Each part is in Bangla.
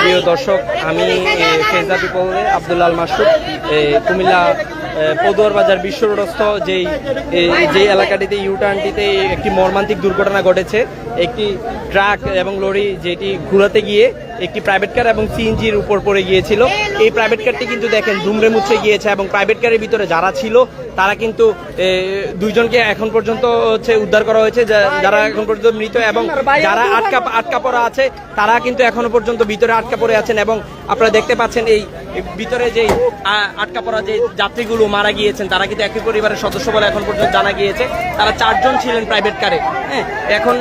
প্রিয় দর্শক, আমি ফেজা পিপলে আব্দুল্লাহ মাসুদ, কুমিল্লা পদুয়ার বাজার বিশ্ব রোডস্থ যেই এলাকাটিতে ইউটার্নটিতে একটি মর্মান্তিক দুর্ঘটনা ঘটেছে। একটি ট্রাক এবং লরি যেটি ঘুরাতে গিয়ে একটি প্রাইভেট কার এবং সিএনজির উপর পড়ে গিয়েছিল। এই প্রাইভেট কারটি কিন্তু দেখেন দুমড়ে মুচড়ে গিয়েছে এবং প্রাইভেট কারের ভিতরে যারা ছিল তারা কিন্তু দুইজনকে এখন পর্যন্ত উদ্ধার করা হয়েছে, যারা এখন পর্যন্ত মৃত, এবং যারা আটকা পড়া আছে তারা কিন্তু এখনো পর্যন্ত ভিতরে আটকা পড়ে আছেন। এবং আপনারা দেখতে পাচ্ছেন এই ভিতরে যে আটকা পড়া যে যাত্রীগুলো মারা গিয়েছেন তারা কিন্তু একই পরিবারের সদস্য বলে এখন পর্যন্ত জানা গিয়েছে। তারা 4 জন ছিলেন প্রাইভেট কারে। হ্যাঁ, এখন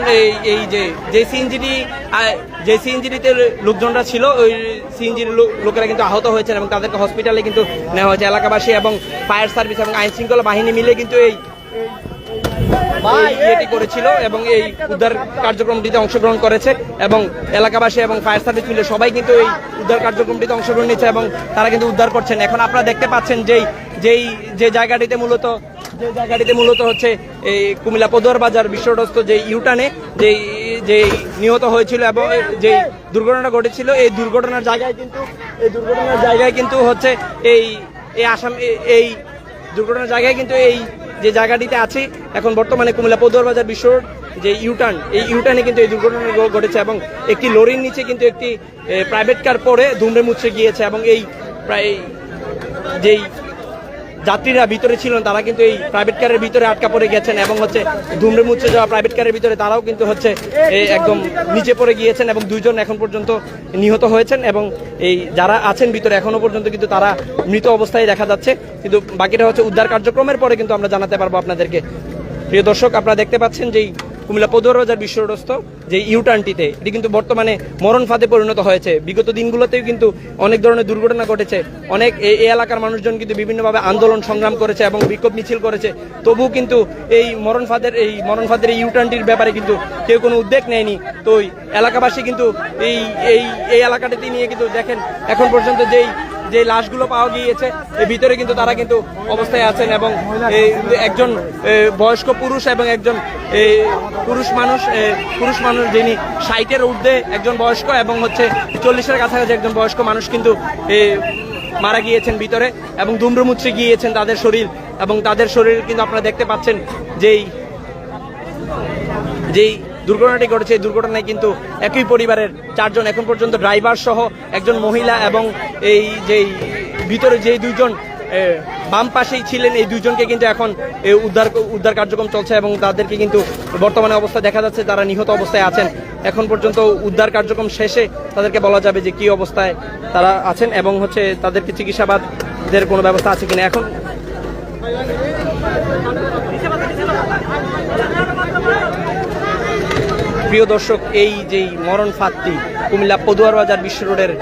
এই যে সিএনজিটিতে লোকজনরা ছিল, ওই সিএনজির লোকেরা কিন্তু আহত হয়েছেন এবং তাদেরকে হসপিটালে কিন্তু নেওয়া হয়েছে। এলাকাবাসী এবং ফায়ার সার্ভিস এবং আইন শৃঙ্খলা বাহিনী মিলে কিন্তু এটি করেছিল এবং এই উদ্ধার কার্যক্রমটিতে অংশগ্রহণ করেছে এবং এলাকাবাসী এবং ফায়ার সার্ভিস মিলে সবাই কিন্তু এই উদ্ধার কার্যক্রমটিতে অংশগ্রহণ নিচ্ছে এবং তারা কিন্তু উদ্ধার করছেন। এখন আপনারা দেখতে পাচ্ছেন যে জায়গাটিতে মূলত হচ্ছে এই কুমিল্লা পদুয়ার বাজার বিশ্ব রোডস্থ যে ইউটার্নে যে নিহত হয়েছিল এবং যে দুর্ঘটনা ঘটেছিল, এই দুর্ঘটনার জায়গায় কিন্তু হচ্ছে এই দুর্ঘটনার জায়গায় কিন্তু এই যে জায়গাটিতে আছে এখন বর্তমানে কুমিল্লা পদুয়ার বাজার বিশ্ব রোড যে ইউটার্নে কিন্তু এই দুর্ঘটনা ঘটেছে এবং একটি লরির নিচে কিন্তু একটি প্রাইভেট কার পড়ে দুমড়ে মুচড়ে গিয়েছে এবং এই প্রায় যেই যাত্রীরা ভিতরে ছিলেন তারা কিন্তু এই প্রাইভেট কারের ভিতরে আটকা পড়ে গেছেন এবং হচ্ছে দুমড়ে মুচড়ে যাওয়া প্রাইভেট কারের ভিতরে তারাও কিন্তু হচ্ছে একদম নিচে পড়ে গিয়েছেন এবং 2 জন এখন পর্যন্ত নিহত হয়েছেন এবং এই যারা আছেন ভিতরে এখনো পর্যন্ত কিন্তু তারা মৃত অবস্থায় দেখা যাচ্ছে। কিন্তু বাকিটা হচ্ছে উদ্ধার কার্যক্রমের পরে কিন্তু আমরা জানাতে পারবো আপনাদেরকে। প্রিয় দর্শক, আপনারা দেখতে পাচ্ছেন যেই কুমিল্লা পদুয়ার বাজার বিশ্ব রোডস্থ যে ইউটার্নটিতে এটি কিন্তু বর্তমানে মরণ ফাঁদে পরিণত হয়েছে। বিগত দিনগুলোতেও কিন্তু অনেক ধরনের দুর্ঘটনা ঘটেছে। অনেক এই এলাকার মানুষজন কিন্তু বিভিন্নভাবে আন্দোলন সংগ্রাম করেছে এবং বিক্ষোভ মিছিল করেছে, তবুও কিন্তু এই মরণ ফাঁদের এই ইউটার্নটির ব্যাপারে কিন্তু কেউ কোনো উদ্যোগ নেয়নি। তো এলাকাবাসী কিন্তু এই এলাকাটিতে নিয়ে কিন্তু দেখেন এখন পর্যন্ত যে লাশগুলো পাওয়া গিয়েছে এর ভিতরে কিন্তু তারা কিন্তু অবস্থায় আছেন এবং একজন বয়স্ক পুরুষ এবং একজন পুরুষ মানুষ যিনি 60-এর ঊর্ধ্বে একজন বয়স্ক এবং হচ্ছে 40-এর কাছাকাছি একজন বয়স্ক মানুষ কিন্তু মারা গিয়েছেন ভিতরে এবং দুমড়ে মুচড়ে গিয়েছেন তাদের শরীর। এবং তাদের শরীর কিন্তু আপনারা দেখতে পাচ্ছেন যেই দুর্ঘটনাটি ঘটেছে এই দুর্ঘটনায় কিন্তু একই পরিবারের 4 জন, এখন পর্যন্ত ড্রাইভার সহ একজন মহিলা এবং এই যে ভিতরে যে 2 জন বাম পাশেই ছিলেন এই 2 জনকে কিন্তু এখন উদ্ধার কার্যক্রম চলছে এবং তাদেরকে কিন্তু বর্তমানে অবস্থা দেখা যাচ্ছে তারা নিহত অবস্থায় আছেন। এখন পর্যন্ত উদ্ধার কার্যক্রম শেষে তাদেরকে বলা যাবে যে কি অবস্থায় তারা আছেন এবং হচ্ছে তাদেরকে চিকিৎসাবাদের কোনো ব্যবস্থা আছে কিনা। এখন প্রিয় দর্শক, এই যেই মরণ ফাঁদটি কুমিল্লা পদুয়ার বাজার বিশ্ব রোডের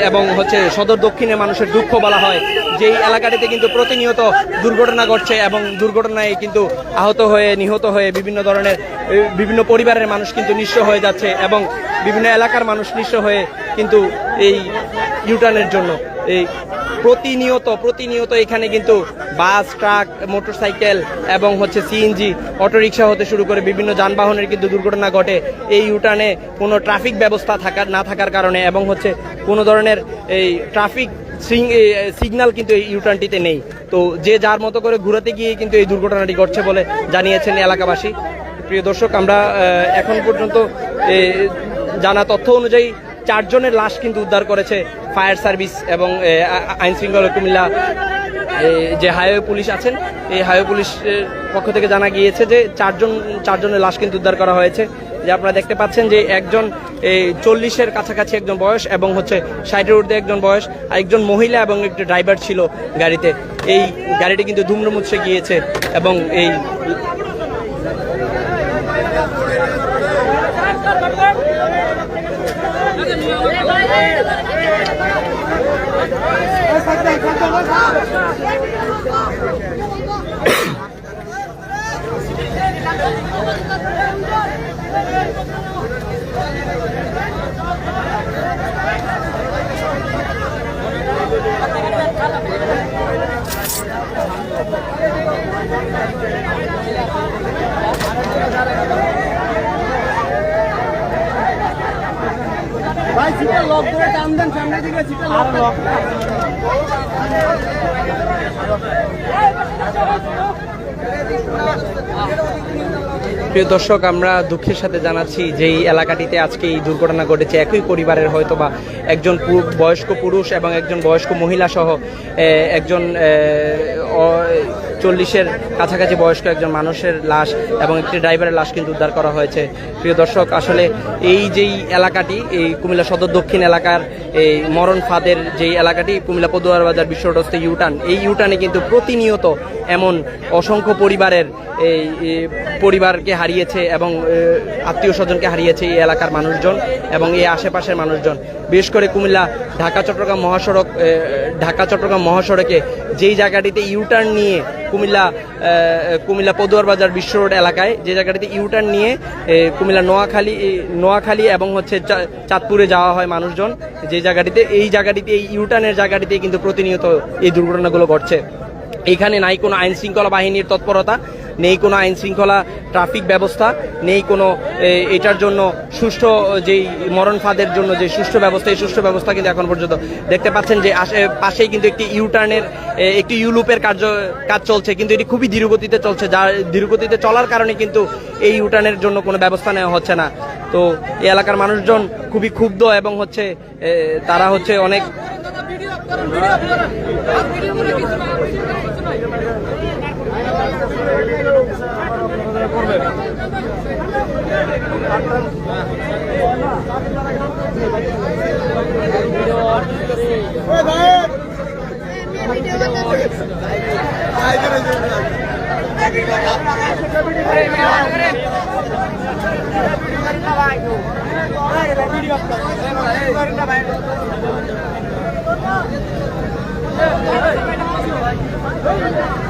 এবং হচ্ছে সদর দক্ষিণের মানুষের দুঃখ বলা হয়, যেই এলাকাটিতে কিন্তু প্রতিনিয়ত দুর্ঘটনা ঘটছে এবং দুর্ঘটনায় কিন্তু আহত হয়ে নিহত হয়ে বিভিন্ন পরিবারের মানুষ কিন্তু নিঃস্ব হয়ে যাচ্ছে এবং বিভিন্ন এলাকার মানুষ নিঃস্ব হয়ে কিন্তু এই ইউটার্নের জন্য এই প্রতিনিয়ত এখানে কিন্তু বাস, ট্রাক, মোটরসাইকেল এবং হচ্ছে সিএনজি, অটোরিকশা হতে শুরু করে বিভিন্ন যানবাহনের কিন্তু দুর্ঘটনা ঘটে এই ইউটার্নে কোনো ট্রাফিক ব্যবস্থা না থাকার কারণে এবং হচ্ছে কোনো ধরনের এই ট্রাফিক সিগন্যাল কিন্তু এই ইউটার্নটিতে নেই। তো যে যার মতো করে ঘুরাতে গিয়ে কিন্তু এই দুর্ঘটনাটি ঘটছে বলে জানিয়েছেন এলাকাবাসী। প্রিয় দর্শক, আমরা এখন পর্যন্ত জানা তথ্য অনুযায়ী 4 জনের লাশ কিন্তু উদ্ধার করেছে ফায়ার সার্ভিস এবং আইন শৃঙ্খলা কুমিল্লা যে হাইওয়ে পুলিশ আছেন এই হাইওয়ে পুলিশের পক্ষ থেকে জানা গিয়েছে যে 4 জনের লাশ কিন্তু উদ্ধার করা হয়েছে। যে আপনারা দেখতে পাচ্ছেন যে একজন 40-এর কাছাকাছি একজন বয়স এবং হচ্ছে 60-এর ঊর্ধ্বে একজন বয়স, আর একজন মহিলা এবং একটি ড্রাইভার ছিল গাড়িতে। এই গাড়িটি কিন্তু দুমড়ে মুচড়ে গিয়েছে এবং এই প্রিয় দর্শক, আমরা দুঃখের সাথে জানাচ্ছি যে এই এলাকাটিতে আজকে এই দুর্ঘটনা ঘটেছে। একই পরিবারের হয়তোবা একজন বয়স্ক পুরুষ এবং একজন বয়স্ক মহিলা সহ একজন 40-এর কাছাকাছি বয়স্ক একজন মানুষের লাশ এবং একটি ড্রাইভারের লাশ কিন্তু উদ্ধার করা হয়েছে। প্রিয় দর্শক, আসলে এই যেই এলাকাটি, এই কুমিল্লা সদর দক্ষিণ এলাকার এই মরণ ফাঁদের যেই এলাকাটি কুমিল্লা পদুয়ার বাজার বিশ্ব রোডস্থ ইউটার্ন, এই ইউটার্নে কিন্তু প্রতিনিয়ত এমন অসংখ্য পরিবারকে হারিয়েছে এবং আত্মীয় স্বজনকে হারিয়েছে এই এলাকার মানুষজন এবং এই আশেপাশের মানুষজন। বিশেষ করে কুমিল্লা ঢাকা চট্টগ্রাম মহাসড়কে যেই জায়গাটিতে ইউটার্ন নিয়ে কুমিল্লা পদুয়ার বাজার বিশ্ব রোড এলাকায় যে জায়গাটিতে ইউটার্ন নিয়ে কুমিল্লা নোয়াখালী এবং হচ্ছে চাঁদপুরে যাওয়া হয় মানুষজন, এই ইউটার্নের জায়গাটিতে কিন্তু প্রতিনিয়ত এই দুর্ঘটনাগুলো ঘটছে। এইখানে নাই কোনো আইন শৃঙ্খলা বাহিনীর তৎপরতা, নেই কোনো আইন শৃঙ্খলা ট্রাফিক ব্যবস্থা, নেই কোনো এটার জন্য সুষ্ঠু যেই মরণ ফাঁদের জন্য যে সুষ্ঠু ব্যবস্থা, এই সুষ্ঠু ব্যবস্থা কিন্তু এখন পর্যন্ত দেখতে পাচ্ছেন যে পাশেই কিন্তু একটি ইউটার্নের একটি ইউলুপের কাজ চলছে, কিন্তু এটি খুবই ধীরগতিতে চলছে, যার ধীরগতিতে চলার কারণে কিন্তু এই ইউটার্নের জন্য কোনো ব্যবস্থা নেওয়া হচ্ছে না। তো এই এলাকার মানুষজন খুবই ক্ষুব্ধ এবং হচ্ছে তারা হচ্ছে অনেক Hey!